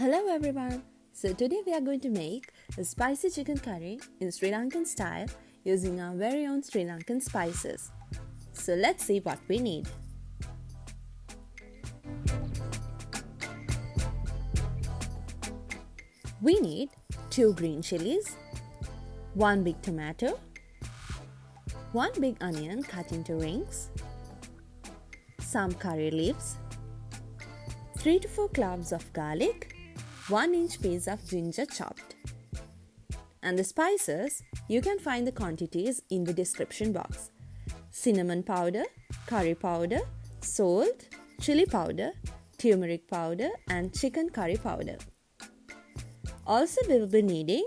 Hello everyone! So today we are going to make a spicy chicken curry in Sri Lankan style using our very own Sri Lankan spices. So let's see what we need. We need 2 green chilies, 1 big tomato, 1 big onion cut into rings, some curry leaves, 3 to 4 cloves of garlic, 1-inch piece of ginger chopped. And the spices, you can find the quantities in the description box. Cinnamon powder, curry powder, salt, chili powder, turmeric powder and chicken curry powder. Also we will be needing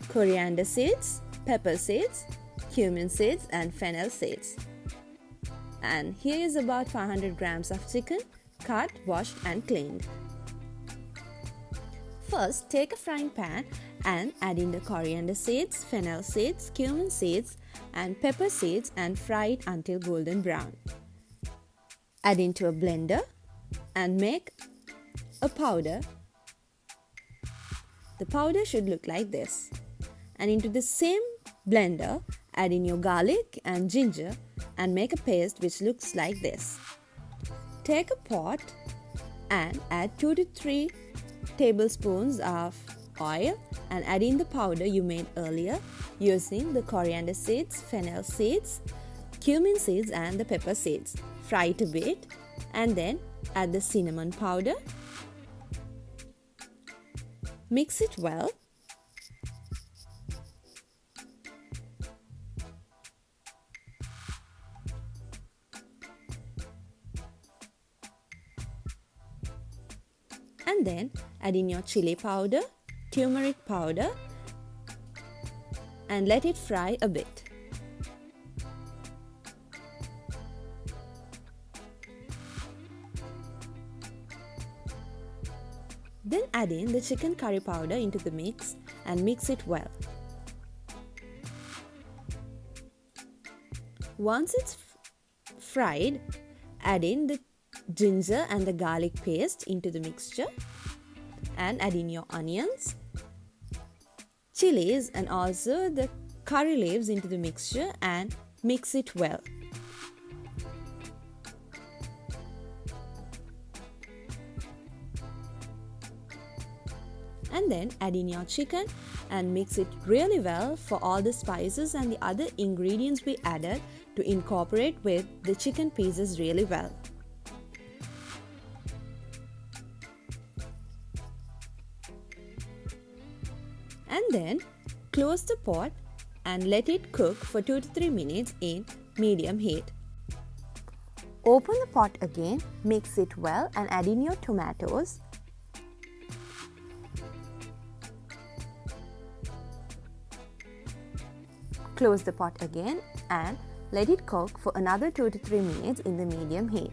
coriander seeds, pepper seeds, cumin seeds and fennel seeds. And here is about 500 grams of chicken, cut, washed and cleaned. First, take a frying pan and add in the coriander seeds, fennel seeds, cumin seeds and pepper seeds and fry it until golden brown. Add into a blender and make a powder. The powder should look like this. And into the same blender, add in your garlic and ginger and make a paste which looks like this. Take a pot and add 2 to 3 tablespoons of oil and add in the powder you made earlier using the coriander seeds, fennel seeds, cumin seeds and the pepper seeds. Fry it a bit and then add the cinnamon powder. Mix it well. And then add in your chili powder, turmeric powder and let it fry a bit. Then add in the chicken curry powder into the mix and mix it well. Once it's fried, add in the ginger and the garlic paste into the mixture and add in your onions, chilies and also the curry leaves into the mixture and mix it well. And then add in your chicken and mix it really well for all the spices and the other ingredients we added to incorporate with the chicken pieces really well. And then close the pot and let it cook for 2 to 3 minutes in medium heat. Open the pot again, mix it well and add in your tomatoes. Close the pot again and let it cook for another 2 to 3 minutes in the medium heat.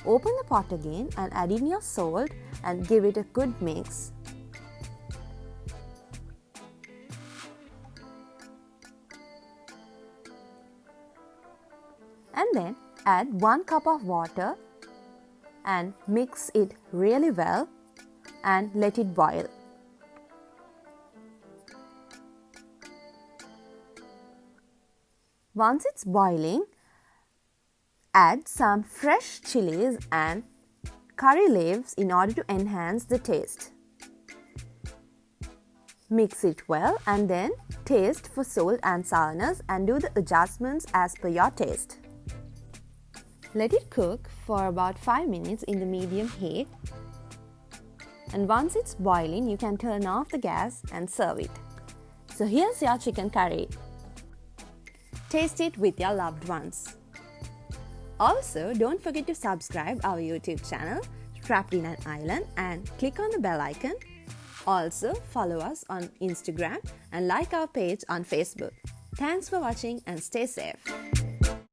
Open the pot again and add in your salt and give it a good mix. And then add 1 cup of water and mix it really well and let it boil. Once it's boiling, add some fresh chilies and curry leaves in order to enhance the taste. Mix it well and then taste for salt and sourness and do the adjustments as per your taste. Let it cook for about 5 minutes in the medium heat. And once it's boiling, you can turn off the gas and serve it. So here's your chicken curry. Taste it with your loved ones. Also, don't forget to subscribe our YouTube channel, Trapped in an Island, and click on the bell icon. Also, follow us on Instagram and like our page on Facebook. Thanks for watching and stay safe.